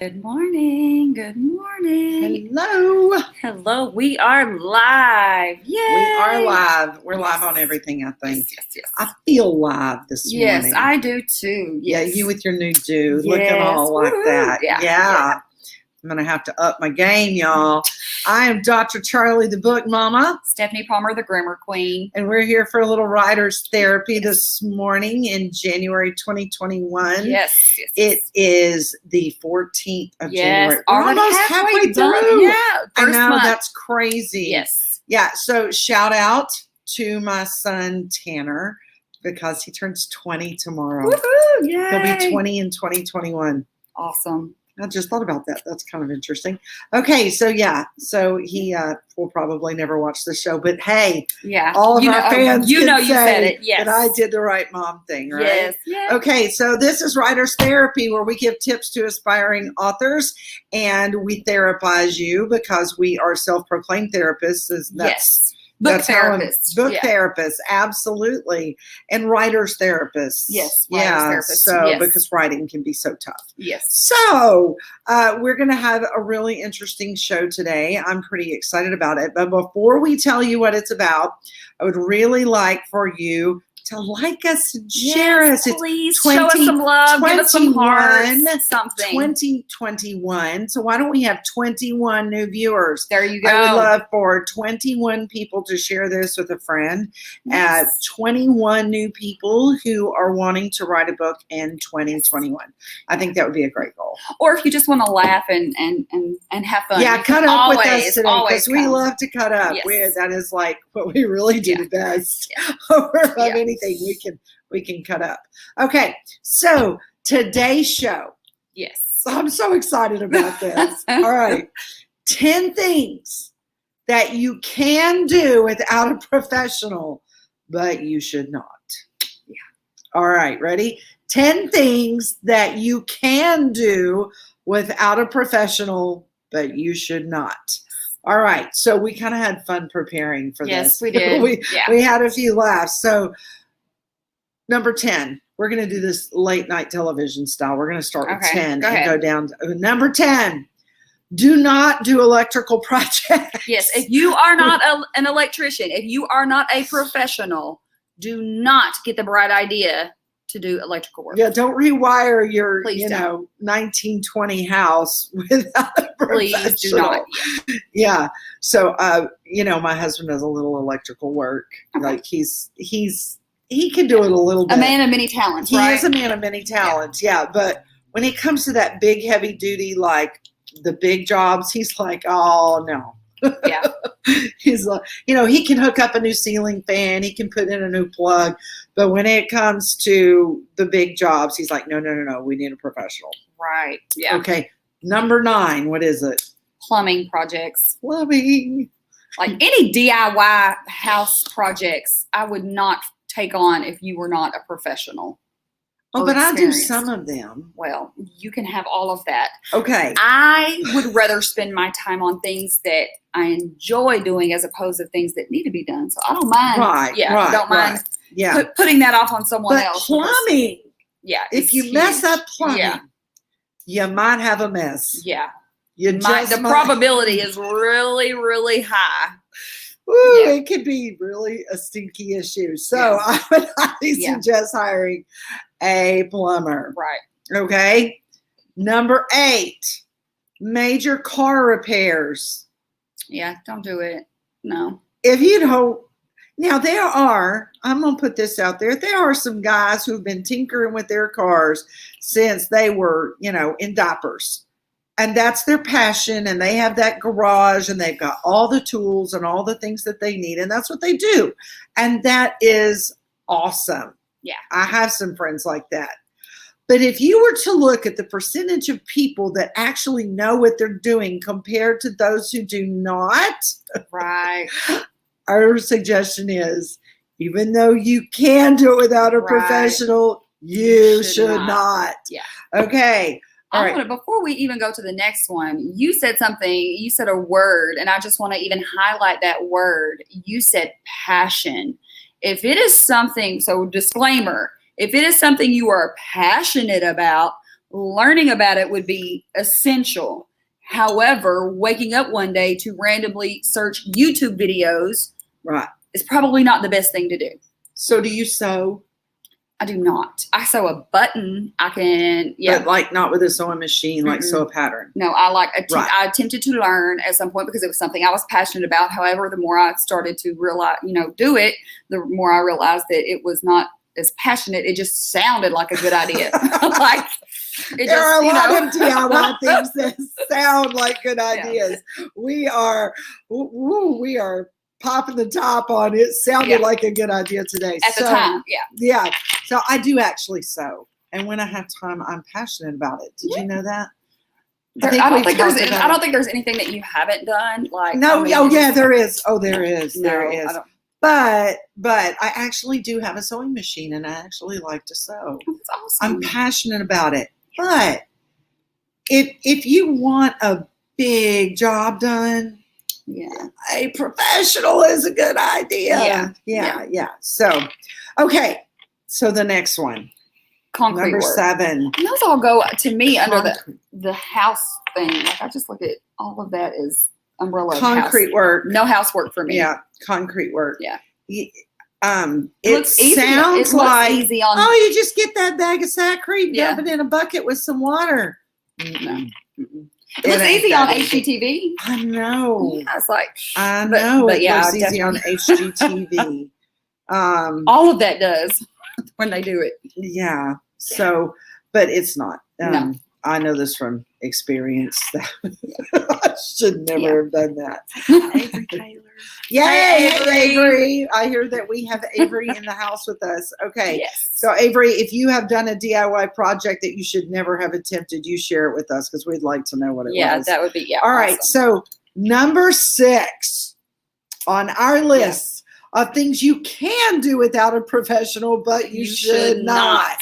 Good morning. Good morning. Hello. Hello. We are live. Yay. We are live. We're live on everything, I think. Yes. I feel live this morning. Yes, I do too. Yes. Yeah, you with your new dude looking Yes. all like Woo-hoo. that. Yeah. I'm going to have to up my game, y'all. I am Dr. Charli, the book mama. Stephanie Palmer, the grammar queen. And we're here for a little writer's therapy this morning in January 2021. Yes. It is the 14th of January. We're Already almost halfway done. through. Yeah. I know, month. that's crazy. Yes. Yeah, so shout out to my son Tanner because he turns 20 tomorrow. Woohoo! Yay. He'll be 20 in 2021. Awesome. I just thought about that. That's kind of interesting. Okay, so he will probably never watch the show, but hey, all of our fans you say said it. Yes. that I did the right mom thing, right? Yes. Okay, so this is Writer's Therapy, where we give tips to aspiring authors, and we therapize you because we are self-proclaimed therapists. Book therapists. Therapists, absolutely. And writer's therapists. Yes. Because writing can be so tough. Yes. So we're going to have a really interesting show today. I'm pretty excited about it. But before we tell you what it's about, I would really like for you to like us and share us. Please show us some love, give us some hearts, something. 2021. So why don't we have 21 new viewers? There you go. I would love for 21 people to share this with a friend. Yes. 21 new people who are wanting to write a book in 2021. I think that would be a great goal. Or if you just want to laugh and have fun. Yeah, cut up with us today because we come. love to cut up. Yes. That is like what we really do the best. Anything we can cut up. Okay, so today's show. Yes. I'm so excited about this. All right. 10 things that you can do without a professional, but you should not. Yeah. All right, ready? 10 things that you can do without a professional, but you should not. All right, so we kind of had fun preparing for this. Yes, we did. We had a few laughs. So number 10, we're going to do this late night television style. We're going to start with 10 and go down to number 10. Do not do electrical projects. Yes, if you are not an electrician, if you are not a professional, do not get the bright idea to do electrical work. Yeah, don't rewire your 1920 house without a professional. Please do not. Yeah. So my husband does a little electrical work. Okay. Like he can do it a little bit. A man of many talents, right? He is a man of many talents, yeah. But when it comes to that big heavy duty, like the big jobs, he's like, oh no. Yeah. He's like, he can hook up a new ceiling fan, he can put in a new plug, but when it comes to the big jobs, he's like, no, we need a professional. Right. Yeah. Okay. Number 9, what is it? Plumbing projects. Plumbing. Like any DIY house projects, I would not take on if you were not a professional. Oh, but I do some of them. Well, you can have all of that. Okay. I would rather spend my time on things that I enjoy doing as opposed to things that need to be done. So I don't mind. Don't mind putting that off on someone else. Plumbing. Yeah. If you mess up plumbing, you might have a mess. Yeah. The probability is really, really high. Ooh, it could be really a stinky issue. So I would highly suggest hiring a plumber. Right. Okay. Number 8, major car repairs. Yeah, don't do it. No. If you don't, now I'm going to put this out there. There are some guys who've been tinkering with their cars since they were, in diapers. And that's their passion, and they have that garage, and they've got all the tools and all the things that they need, and that's what they do. And that is awesome. Yeah. I have some friends like that. But if you were to look at the percentage of people that actually know what they're doing compared to those who do not, right. Our suggestion is, even though you can do it without a professional, you should not. Yeah. Okay. All right. Before we even go to the next one, you said a word, and I just want to even highlight that word. You said passion. If it is something, so disclaimer, if it is something you are passionate about, learning about it would be essential. However, waking up one day to randomly search YouTube videos is probably not the best thing to do. So do you sew? I do not. I sew a button. I can, But like not with a sewing machine, like sew a pattern. No, I attempted to learn at some point because it was something I was passionate about. However, the more I started to realize, do it, the more I realized that it was not as passionate. It just sounded like a good idea. There are a lot of DIY things that sound like good ideas. We are popping the top on it. Sounded like a good idea today. At the time, yeah. So I do actually sew, and when I have time, I'm passionate about it. Did you know that? I don't think there's anything that you haven't done. There is. Oh, there is. There is. But I actually do have a sewing machine, and I actually like to sew. That's awesome. I'm passionate about it. But if you want a big job done, a professional is a good idea. Yeah. So, okay. So the next one, concrete number work. 7. And those all go to me under the house thing. Like I just look at all of that as umbrella. Concrete work. No housework for me. Yeah, concrete work. Yeah. It sounds like easy you just get that bag of Saccrete, dump it in a bucket with some water. No. It looks easy on HGTV. I know. Yeah, it's like I know. But it looks easy on HGTV. All of that does when they do it. Yeah. So, but it's not. No. I know this from experience. I should never have done that. Avery Taylor. Yay, Avery. I hear that we have Avery in the house with us. Okay. Yes. So, Avery, if you have done a DIY project that you should never have attempted, you share it with us because we'd like to know what it was. Yeah, that would be, All right. So, number 6 on our list of things you can do without a professional, but you should not.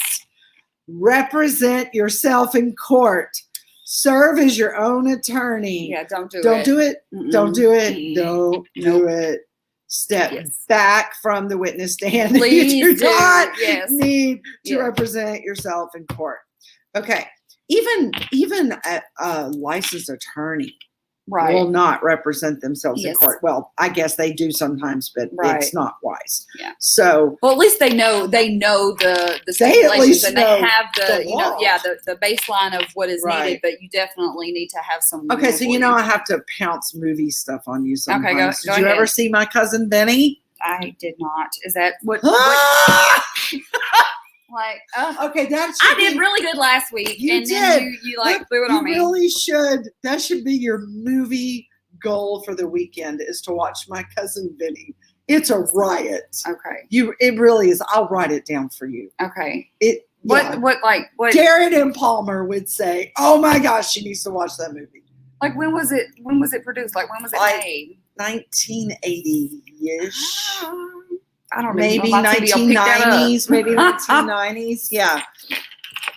Represent yourself in court. Serve as your own attorney. Yeah, don't do it. Don't do it. Mm-mm. Don't do it. Don't do it. Step back from the witness stand. Please you do not need to represent yourself in court. Okay. Even a licensed attorney will not represent themselves in court. Well, I guess they do sometimes, but it's not wise. Yeah. So, well, at least they know the stipulations and they have the baseline of what is needed, but you definitely need to have some. Okay, so I have to pounce movie stuff on you sometimes. Okay, go Did you ever see My Cousin Benny? I did not. Is that what? Okay, I did really good last week. Then you blew it on me. You really should. That should be your movie goal for the weekend is to watch My Cousin Benny. It's a riot. Okay. It really is. I'll write it down for you. Okay. What Jared and Palmer would say, oh my gosh, she needs to watch that movie. Like when was it produced? Like when was it made? 1980-ish. I don't know. Maybe 1990s, maybe 1990s. Yeah.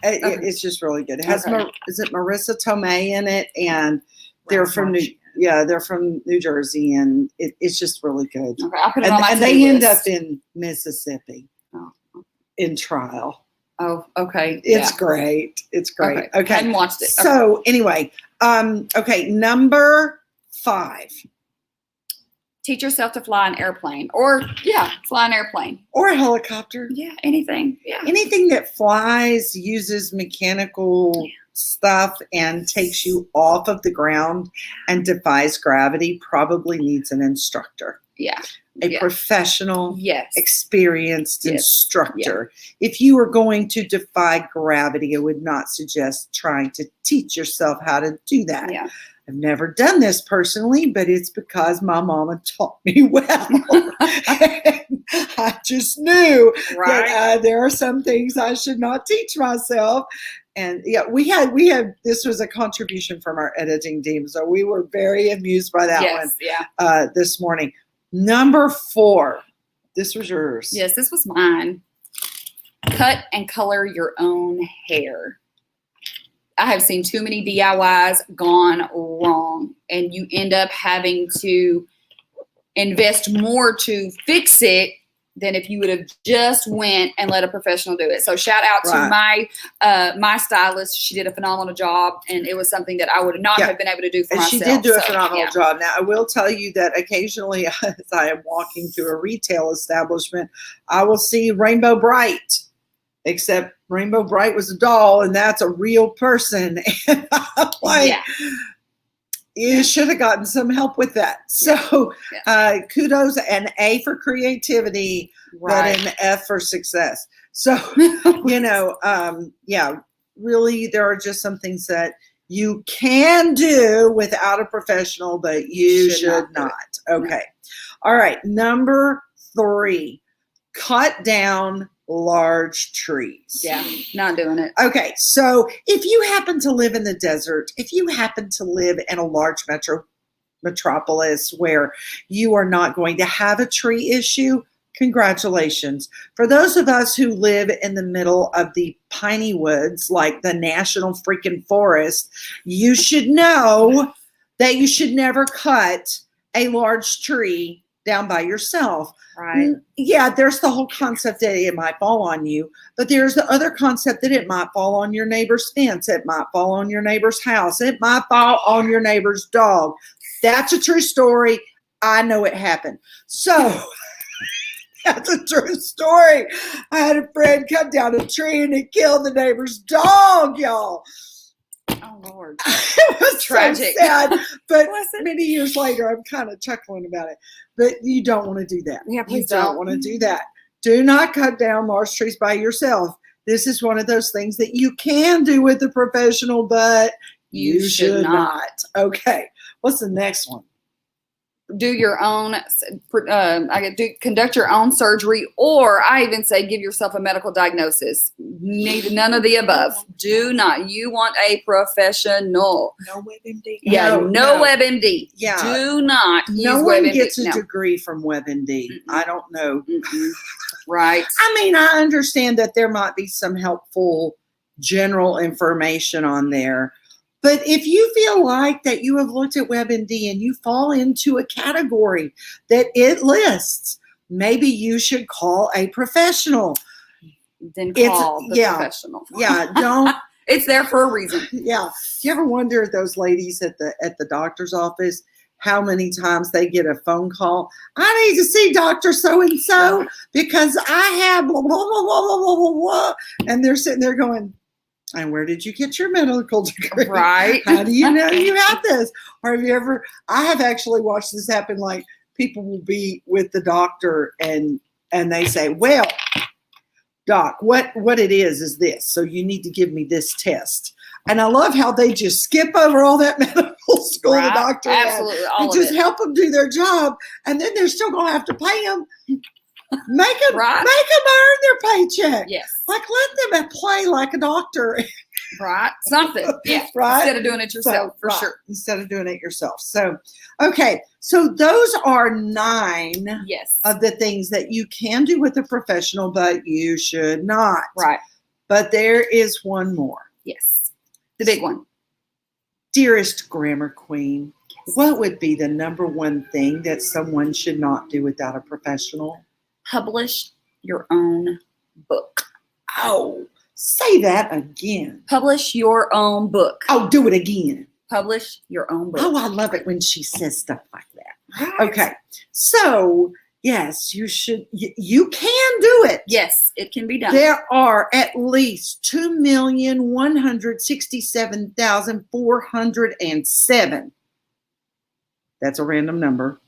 It's just really good. It has is it Marissa Tomei in it, and they're from New Jersey, and it's just really good. Okay, I'll put it on my and they end up in Mississippi in trial. Oh, okay. It's great. It's great. Okay. I hadn't watched it. So anyway, number 5. Teach yourself to fly an airplane fly an airplane. Or a helicopter. Yeah, anything. Yeah. Anything that flies, uses mechanical stuff, and takes you off of the ground and defies gravity probably needs an instructor. Yeah. A professional, experienced instructor. If you are going to defy gravity, I would not suggest trying to teach yourself how to do that. Yeah. I've never done this personally, but it's because my mama taught me well. I just knew that there are some things I should not teach myself. And we had this was a contribution from our editing team, so we were very amused by that one. Yeah. This morning. Number 4. This was yours. Yes, this was mine. Cut and color your own hair. I have seen too many DIYs gone wrong, and you end up having to invest more to fix it than if you would have just went and let a professional do it. So shout out to Right. my stylist. She did a phenomenal job, and it was something that I would not Yeah. have been able to do for And myself. she did do a So, phenomenal yeah. job. Now, I will tell you that occasionally, as I am walking through a retail establishment, I will see Rainbow Bright, except Rainbow Bright was a doll, and that's a real person. And I'm like, Yeah. you should have gotten some help with that. So kudos, an A for creativity, Right. but an F for success. So, really, there are just some things that you can do without a professional, but you should not. Okay. All right. Number 3, cut down large trees. Yeah, not doing it. Okay, so if you happen to live in the desert, if you happen to live in a large metropolis where you are not going to have a tree issue, congratulations. For those of us who live in the middle of the piney woods, like the national freaking forest, you should know that you should never cut a large tree down by yourself. Right. Yeah, there's the whole concept that it might fall on you, but there's the other concept that it might fall on your neighbor's fence. It might fall on your neighbor's house. It might fall on your neighbor's dog. That's a true story. I know it happened. So that's a true story. I had a friend cut down a tree and it killed the neighbor's dog, y'all. Oh, Lord. It was tragic. So sad, but many years later, I'm kind of chuckling about it. But you don't want to do that. Yeah, please you don't want to do that. Do not cut down large trees by yourself. This is one of those things that you can do with a professional, but you should not. Okay. What's the next one? Do your own, conduct your own surgery, or I even say give yourself a medical diagnosis. None of the above. Do not. You want a professional. No WebMD. Yeah, no WebMD. Yeah. Do not use No one WebMD. gets a degree from WebMD. I don't know. Right. I mean, I understand that there might be some helpful general information on there. But if you feel like that you have looked at WebMD and you fall into a category that it lists, maybe you should call a professional. Then call the professional. Yeah, don't. It's there for a reason. Yeah. Do you ever wonder those ladies at the doctor's office, how many times they get a phone call? I need to see Dr. So-and-so because I have blah, blah, blah, blah, blah, blah, blah. And they're sitting there going, and where did you get your medical degree? Right. How do you know you have this? Or have you ever, I have actually watched this happen. Like people will be with the doctor and they say, well, doc, what it is this. So you need to give me this test. And I love how they just skip over all that medical school the doctor absolutely, all and of just it. help them do their job. And then they're still going to have to pay them. Make them earn their paycheck. Yes. Like let them play like a doctor. Right. Something. Yeah. Right. Instead of doing it yourself, for sure. Instead of doing it yourself. So, okay. So those are 9 of the things that you can do with a professional, but you should not. Right. But there is one more. Yes. The big one. Dearest grammar queen, what would be the number one thing that someone should not do without a professional? Publish your own book. Oh, say that again. Publish your own book. Oh, do it again. Publish your own book. Oh, I love it when she says stuff like that. Right. Okay. So, yes, you should. You can do it. Yes, it can be done. There are at least 2,167,407. That's a random number.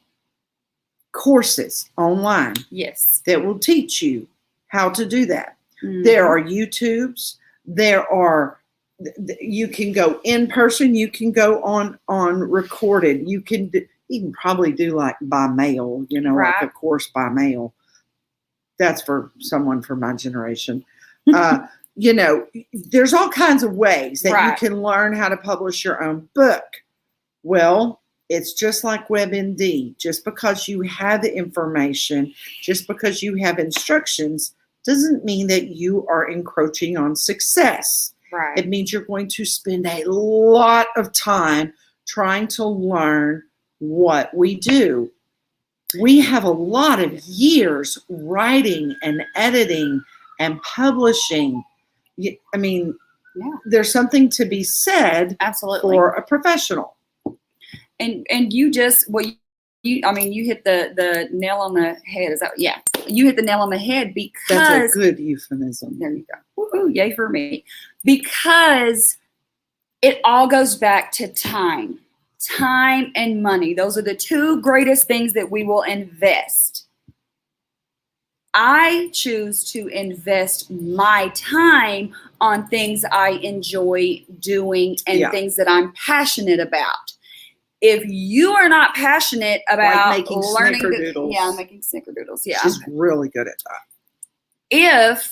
Courses online. Yes. That will teach you how to do that. Mm-hmm. There are YouTubes. There are, you can go in person. You can go on recorded. You can probably do like by mail, like a course by mail. That's for someone from my generation. There's all kinds of ways that you can learn how to publish your own book. Well, it's just like WebMD. Just because you have the information, just because you have instructions, doesn't mean that you are encroaching on success. Right. It means you're going to spend a lot of time trying to learn what we do. We have a lot of years writing and editing and publishing. I mean, there's something to be said Absolutely. for a professional. And you just, well, you hit the nail on the head. Is that, yeah, you hit the nail on the head because. That's a good euphemism. There you go. Woo-hoo, yay for me. Because it all goes back to time. Time and money. Those are the two greatest things that we will invest. I choose to invest my time on things I enjoy doing and things that I'm passionate about. If you are not passionate about like making learning, snickerdoodles. Making snickerdoodles. Yeah, she's really good at that.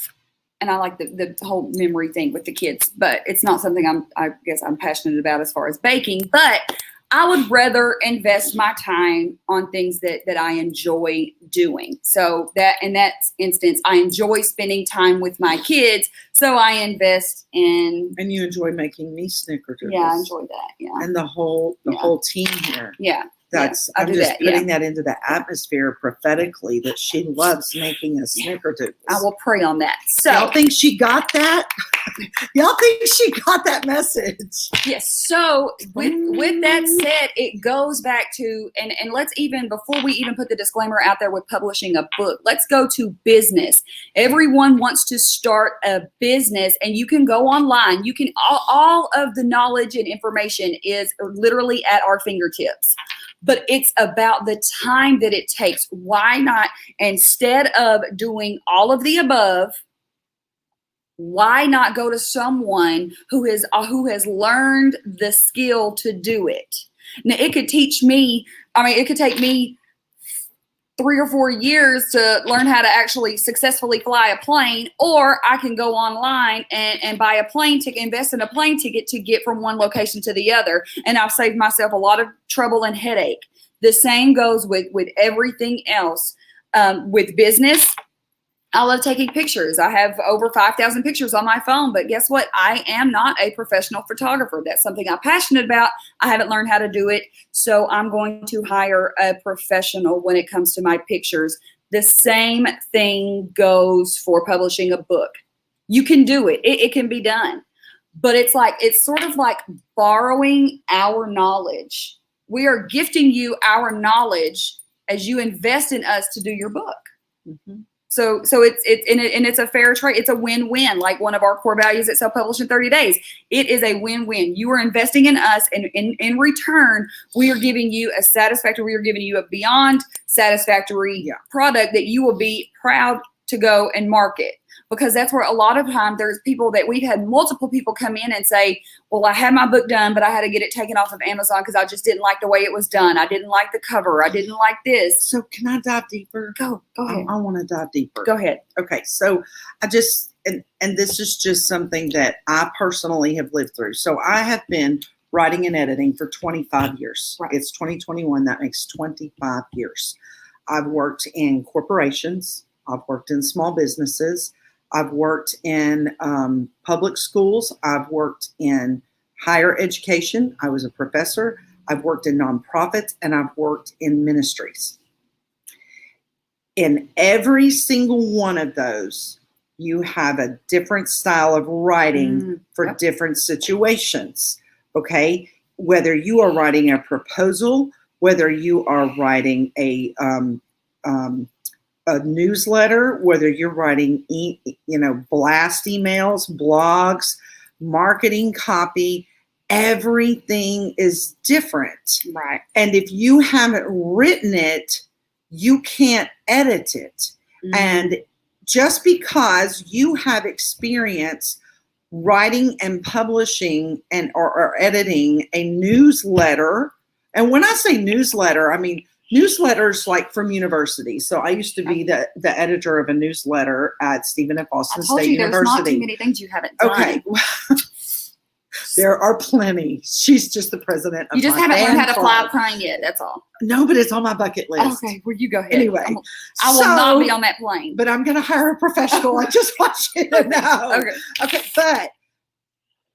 And I like the whole memory thing with the kids, but it's not something I guess I'm passionate about as far as baking. But I would rather invest my time on things that I enjoy doing. So that in that instance, I enjoy spending time with my kids. So I invest in. And you enjoy making me snickerdoodles. Yeah, I enjoy that. Yeah. And the whole team here. Yeah. That's I'm just putting that into the atmosphere prophetically that she loves making a snickerdoodles. I will pray on that. So y'all think she got that? Y'all think she got that message? Yes. So with that said, it goes back to and let's even before we even put the disclaimer out there with publishing a book, let's go to business. Everyone wants to start a business, and you can go online. You can all of the knowledge and information is literally at our fingertips. But it's about the time that it takes. Why not, instead of doing all of the above, why not go to someone who has learned the skill to do it? Now, it could teach me, it could take me 3 or 4 years to learn how to actually successfully fly a plane, or I can go online and buy a plane ticket, invest in a plane ticket to get from one location to the other. And I've saved myself a lot of trouble and headache. The same goes with everything else. With business, I love taking pictures. I have over 5,000 pictures on my phone, but guess what? I am not a professional photographer. That's something I'm passionate about. I haven't learned how to do it, so I'm going to hire a professional when it comes to my pictures. The same thing goes for publishing a book. You can do it. It can be done, but it's sort of like borrowing our knowledge. We are gifting you our knowledge as you invest in us to do your book. Mm-hmm. So it's a fair trade. It's a win-win. Like one of our core values at Self-Publish in 30 Days. It is a win-win. You are investing in us, and in return, we are giving you a beyond satisfactory product that you will be proud to go and market. Because that's where a lot of time there's people that we've had multiple people come in and say, well, I had my book done, but I had to get it taken off of Amazon because I just didn't like the way it was done. I didn't like the cover. I didn't like this. So can I dive deeper? Go ahead. I want to dive deeper. Go ahead. Okay. So I just, and this is just something that I personally have lived through. So I have been writing and editing for 25 years. Right. It's 2021. That makes 25 years. I've worked in corporations. I've worked in small businesses. I've worked in public schools. I've worked in higher education. I was a professor. I've worked in nonprofits, and I've worked in ministries. In every single one of those, you have a different style of writing for different situations. Okay? Whether you are writing a proposal, whether you are writing a newsletter, whether you're writing, blast emails, blogs, marketing copy, everything is different. Right. And if you haven't written it, you can't edit it. Mm-hmm. And just because you have experience writing and publishing or editing a newsletter, and when I say newsletter, I mean newsletters like from universities. So I used to be the editor of a newsletter at Stephen F. Austin State University. There's not too many things you haven't done. Okay. There are plenty. She's just the president of You just haven't learned how to fly a plane yet. That's all. No, but it's on my bucket list. Okay, well, you go ahead. Anyway. I will not be on that plane. But I'm going to hire a professional. I just want you to know. Okay. But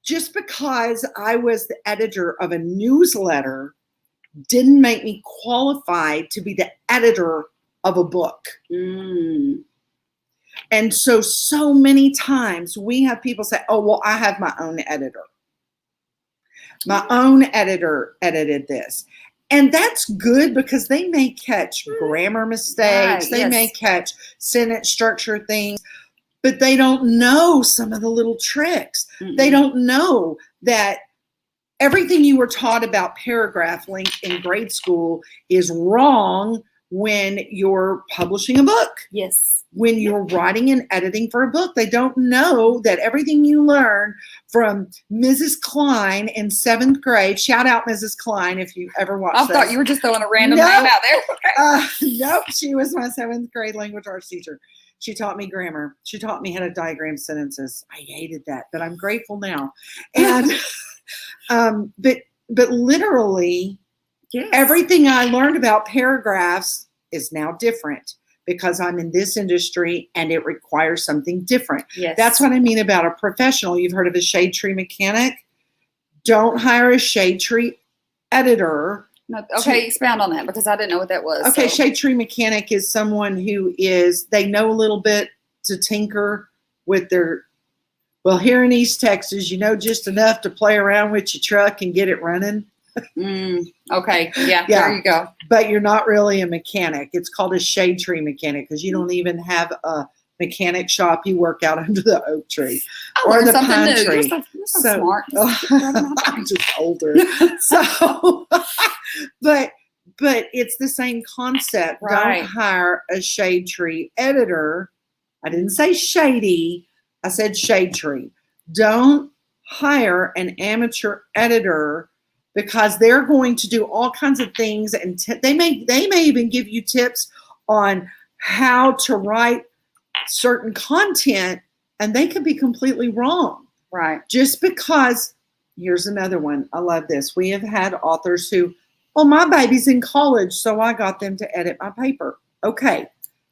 just because I was the editor of a newsletter didn't make me qualified to be the editor of a book. Mm. And so many times we have people say, oh, well, I have my own editor. My own editor edited this. And that's good because they may catch grammar mistakes. Right, They yes. may catch sentence structure things, but they don't know some of the little tricks. Mm-mm. They don't know that everything you were taught about paragraph length in grade school is wrong when you're publishing a book. Yes. When you're writing and editing for a book, they don't know that everything you learn from Mrs. Klein in 7th grade. Shout out Mrs. Klein if you ever watched I this. thought you were just throwing a random Nope. name out there. Nope, she was my 7th grade language arts teacher. She taught me grammar. She taught me how to diagram sentences. I hated that, but I'm grateful now. And but literally, Yes. everything I learned about paragraphs is now different because I'm in this industry and it requires something different. Yes. That's what I mean about a professional. You've heard of a shade tree mechanic. Don't hire a shade tree editor. No, okay, expound on that because I didn't know what that was. Okay, so. shade tree mechanic is someone who they know a little bit to tinker with their, well, here in East Texas, you know just enough to play around with your truck and get it running. Okay, yeah, Yeah. there you go. But you're not really a mechanic. It's called a shade tree mechanic because you don't even have a mechanic shop. You work out under the oak tree I or learned the something pine new. tree. You're so smart. I'm just older. So, but it's the same concept. Right. Don't hire a shade tree editor. I didn't say shady. I said shade tree. Don't hire an amateur editor because they're going to do all kinds of things, and they may even give you tips on how to write certain content, and they could be completely wrong. Right. Just because, here's another one. I love this. We have had authors who, well, my baby's in college, so I got them to edit my paper. Okay,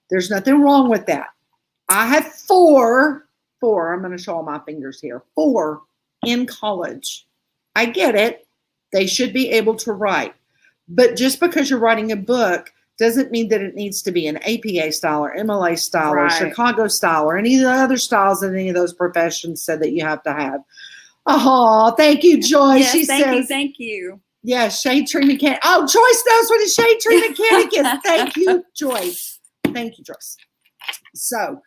there's nothing wrong with that. I have four, I'm going to show all my fingers here, 4 in college. I get it. They should be able to write. But just because you're writing a book doesn't mean that it needs to be an APA style or MLA style or Right. Chicago style or any of the other styles that any of those professions said that you have to have. Oh, thank you, Joyce. Yes, She says, thank you. yeah, shade tree mechanic. Oh, Joyce knows what a shade tree mechanic is. Thank you, Joyce. Thank you, Joyce. So,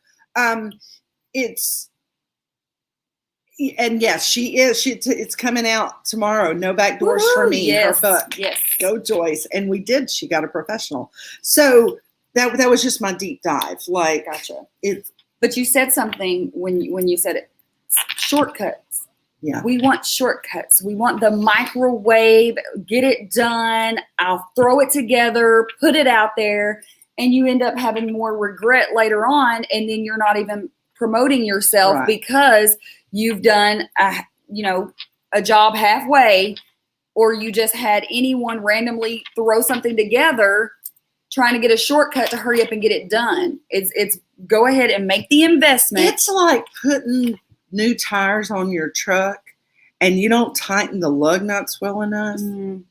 and yes, she is. It's coming out tomorrow. No Backdoors for Woo-hoo, Me. yes, Her book. yes. Go, Joyce. And we did. She got a professional. So that was just my deep dive. Like, Gotcha. it's But you said something when you said it. Shortcuts. yeah. We want shortcuts. We want the microwave, get it done. I'll throw it together, put it out there, and you end up having more regret later on, and then you're not even promoting yourself Right. because you've done a job halfway, or you just had anyone randomly throw something together trying to get a shortcut to hurry up and get it done. It's go ahead and make the investment. It's like putting new tires on your truck and you don't tighten the lug nuts well enough. Mm,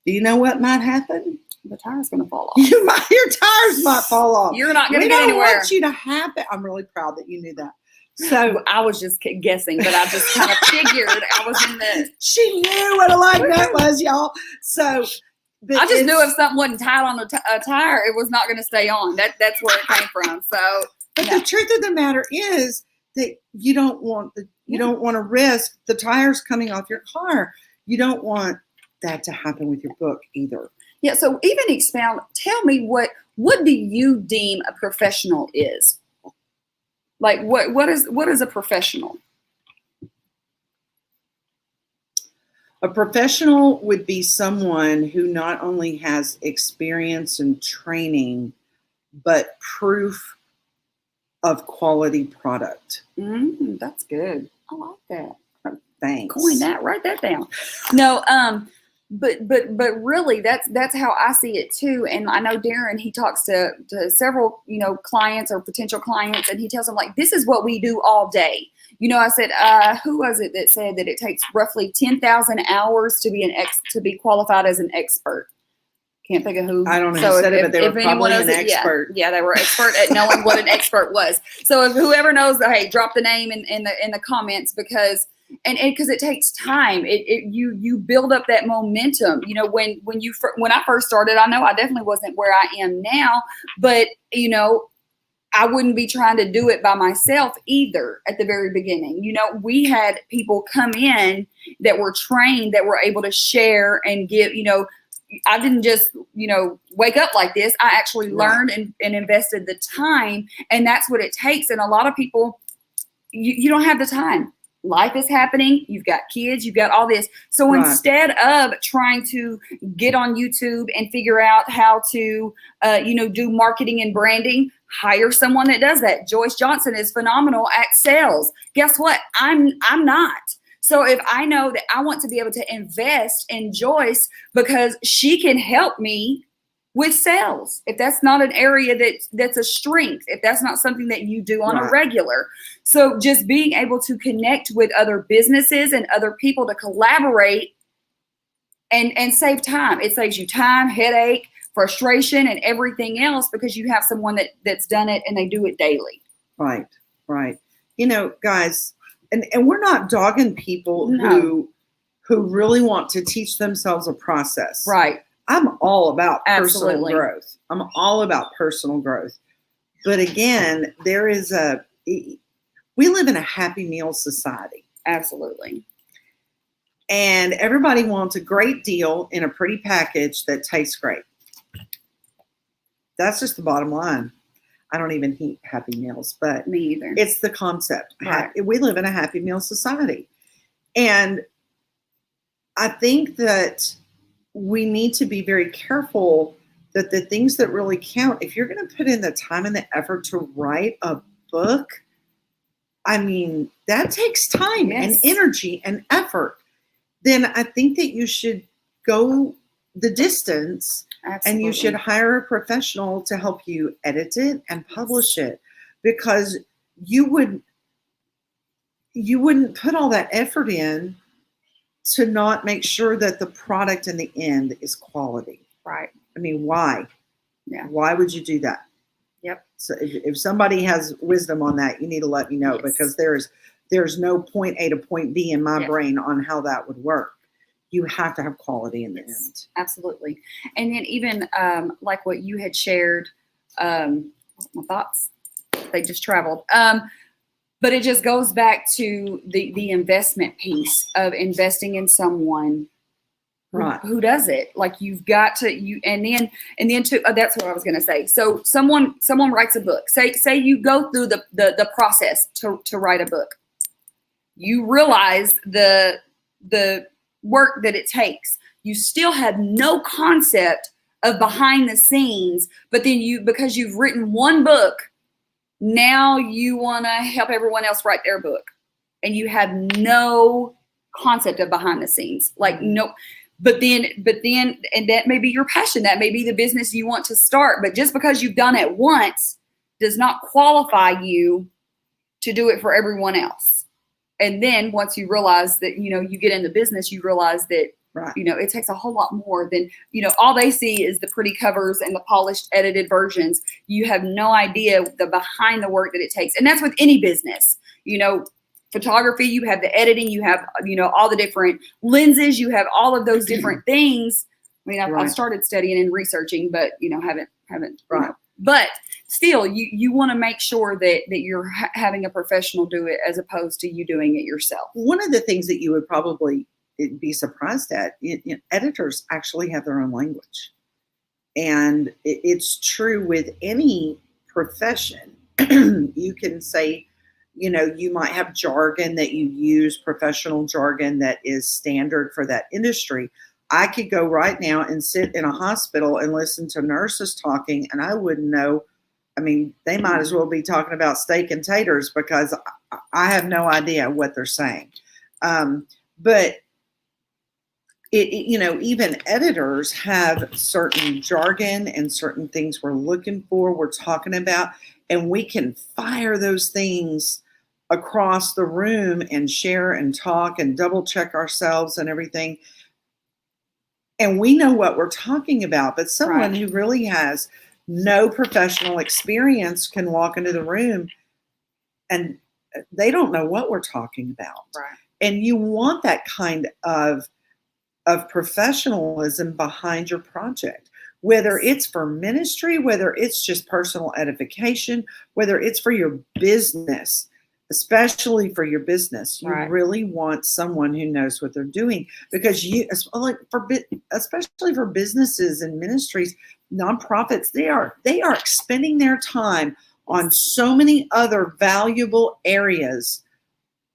Do you know what might happen? the tire's going to fall off. Your tires might fall off. You're not going to We get don't anywhere. want you to have it. I'm really proud that you knew that. So I was just guessing, but I just kind of figured I was in the. she knew what a lug nut was, y'all. So but I just knew it's- if something wasn't tied on a tire, it was not going to stay on. That's where it came from. So, But no. the truth of the matter is that you don't want to risk the tires coming off your car. You don't want that to happen with your book either. Yeah. So even expound. Tell me what do you deem a professional is? Like what is a professional? A professional would be someone who not only has experience and training, but proof of quality product. That's good. I like that. Thanks. Coin that. Write that down. No. But really, that's how I see it too. And I know Darren, he talks to several, clients or potential clients, and he tells them like, this is what we do all day. I said, who was it that said that it takes roughly 10,000 hours to be qualified as an expert? Can't think of who. I don't know who said it, but they were probably an expert. Yeah, they were expert at knowing what an expert was. So if whoever knows, hey, drop the name in the comments, because it takes time. You build up that momentum. When I first started, I know I definitely wasn't where I am now, but I wouldn't be trying to do it by myself either at the very beginning. We had people come in that were trained, that were able to share and give. I didn't just, wake up like this. I actually learned and invested the time, and that's what it takes. And a lot of people, you don't have the time. Life is happening. You've got kids, you've got all this. So instead of trying to get on YouTube and figure out how to, do marketing and branding, hire someone that does that. Joyce Johnson is phenomenal at sales. Guess what? I'm not. So if I know that I want to be able to invest in Joyce because she can help me with sales, if that's not an area that's a strength, if that's not something that you do on a regular. So just being able to connect with other businesses and other people to collaborate and save time. It saves you time, headache, frustration, and everything else, because you have someone that's done it and they do it daily. Right. Guys, and we're not dogging people who really want to teach themselves a process. Right. I'm all about personal growth. I'm all about personal growth. But again, we live in a Happy Meal society. Absolutely. And everybody wants a great deal in a pretty package that tastes great. That's just the bottom line. I don't even eat Happy Meals, but me either. It's the concept. Right. We live in a Happy Meal society. And I think that we need to be very careful that the things that really count, if you're going to put in the time and the effort to write a book, that takes time and energy and effort. Then I think that you should go the distance. Absolutely. And you should hire a professional to help you edit it and publish it, because you wouldn't put all that effort in to not make sure that the product in the end is quality. Right. Why? Yeah. Why would you do that? Yep. So if somebody has wisdom on that, you need to let me know, because there's no point A to point B in my brain on how that would work. You have to have quality in the end. Absolutely. And then even like what you had shared, my thoughts, they just traveled. But it just goes back to the investment piece of investing in someone who does it. Like you've got to, and then that's what I was going to say. So someone writes a book. Say you go through the process to write a book. You realize the work that it takes. You still have no concept of behind the scenes, but then because you've written one book, now you want to help everyone else write their book, and you have no concept of behind the scenes. Like no, but then, and that may be your passion. That may be the business you want to start, but just because you've done it once does not qualify you to do it for everyone else. And then once you realize that, you get in the business, you realize that, it takes a whole lot more than, all they see is the pretty covers and the polished, edited versions. You have no idea the behind the work that it takes. And that's with any business. Photography, you have the editing, you have, all the different lenses, you have all of those different things. I've started studying and researching, but, haven't. But still, you want to make sure that you're having a professional do it as opposed to you doing it yourself. One of the things that you would probably be surprised at, editors actually have their own language. And it's true with any profession. You can say, you might have jargon that you use, professional jargon that is standard for that industry. I could go right now and sit in a hospital and listen to nurses talking, and I wouldn't know. They might as well be talking about steak and taters, because I have no idea what they're saying. But even editors have certain jargon and certain things we're looking for, we're talking about, and we can fire those things across the room and share and talk and double check ourselves and everything. And we know what we're talking about, but someone who really has no professional experience can walk into the room and they don't know what we're talking about. Right. And you want that kind of professionalism behind your project, whether it's for ministry, whether it's just personal edification, whether it's for your business, especially for your business. You really want someone who knows what they're doing, because especially for businesses and ministries, nonprofits, they are expending their time on so many other valuable areas.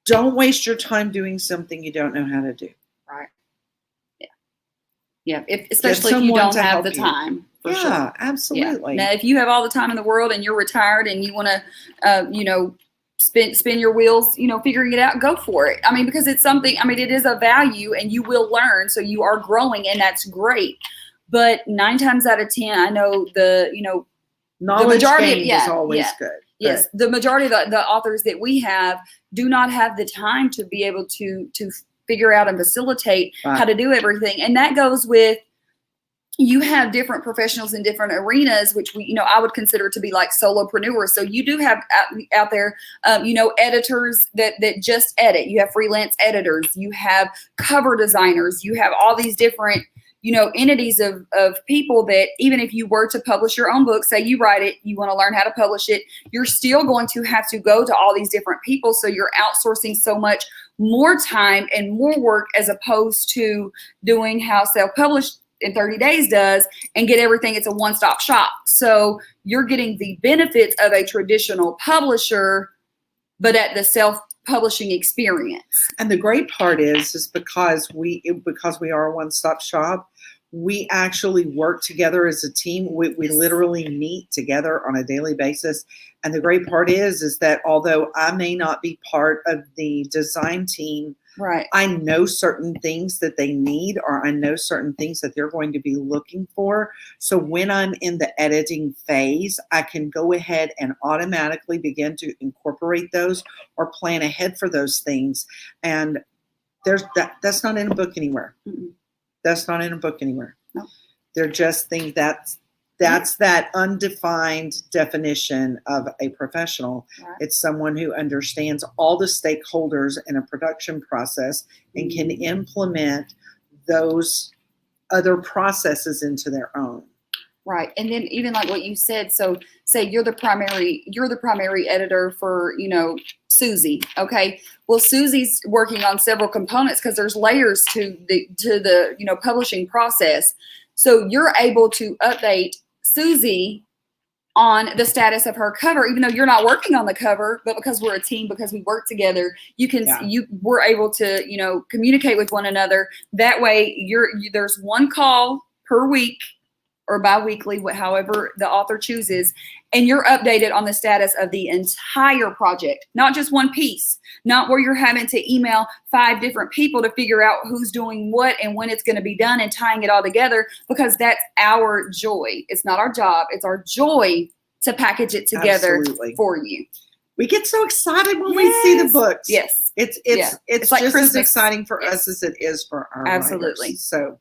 Don't waste your time doing something you don't know how to do. Right. Yeah. Especially if you don't have the time. For sure. Absolutely. Yeah. Now, if you have all the time in the world and you're retired and you want to, spin your wheels, figuring it out, go for it. I mean, because it's something, it is a value and you will learn. So you are growing and that's great. But 9 times out of 10, I know knowledge gained is always good. Yes. The majority of the authors that we have do not have the time to be able to figure out and facilitate how to do everything. And that goes with, you have different professionals in different arenas, which I would consider to be like solopreneurs. So you do have out there, editors that just edit. You have freelance editors. You have cover designers. You have all these different, entities of people that even if you were to publish your own book, say you write it, you want to learn how to publish it, you're still going to have to go to all these different people. So you're outsourcing so much more time and more work as opposed to doing how Self-Published in 30 Days does and get everything. It's a one-stop shop. So you're getting the benefits of a traditional publisher, but at the self-publishing experience. And the great part is because we are a one-stop shop, we actually work together as a team. We literally meet together on a daily basis. And the great part is that although I may not be part of the design team, I know certain things that they need, or I know certain things that they're going to be looking for. So when I'm in the editing phase, I can go ahead and automatically begin to incorporate those or plan ahead for those things. And that's not in a book anywhere. Mm-mm. That's not in a book anywhere. No. They're just things that's that undefined definition of a professional. Right. It's someone who understands all the stakeholders in a production process and can implement those other processes into their own. Right. And then even like what you said, so say you're the primary editor for, Susie. Okay. Well, Susie's working on several components because there's layers to the publishing process. So you're able to update Susie on the status of her cover, even though you're not working on the cover, but because we're a team, because we work together, we're able to, communicate with one another. That way there's one call per week or bi-weekly, however the author chooses, and you're updated on the status of the entire project, not just one piece, not where you're having to email 5 different people to figure out who's doing what and when it's going to be done and tying it all together, because that's our joy. It's not our job. It's our joy to package it together for you. We get so excited when we see the books. Yes. It's like just as exciting for us as it is for our writers. So,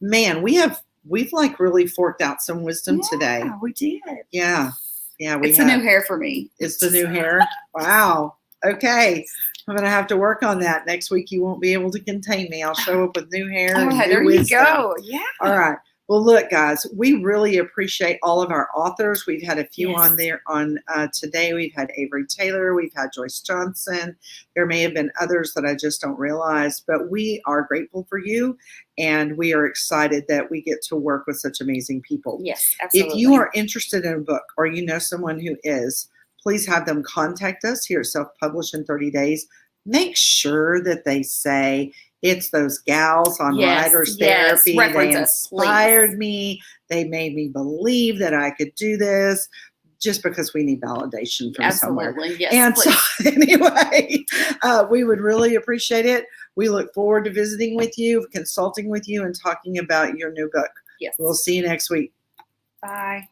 man, we've like really forked out some wisdom today. We did. Yeah. It's the new hair for me. It's the new hair. Wow. Okay. I'm going to have to work on that. Next week, you won't be able to contain me. I'll show up with new hair. Oh, and there you go. Yeah. All right. Well, look, guys, we really appreciate all of our authors. We've had a few on there today. We've had Avery Taylor. We've had Joyce Johnson. There may have been others that I just don't realize, but we are grateful for you, and we are excited that we get to work with such amazing people. Yes, absolutely. If you are interested in a book or you know someone who is, please have them contact us here at Self-Published in 30 Days. Make sure that they say, it's those gals on Writers Therapy. They inspired me. They made me believe that I could do this, just because we need validation from somewhere. Yes, and so anyway, we would really appreciate it. We look forward to visiting with you, consulting with you, and talking about your new book. Yes. We'll see you next week. Bye.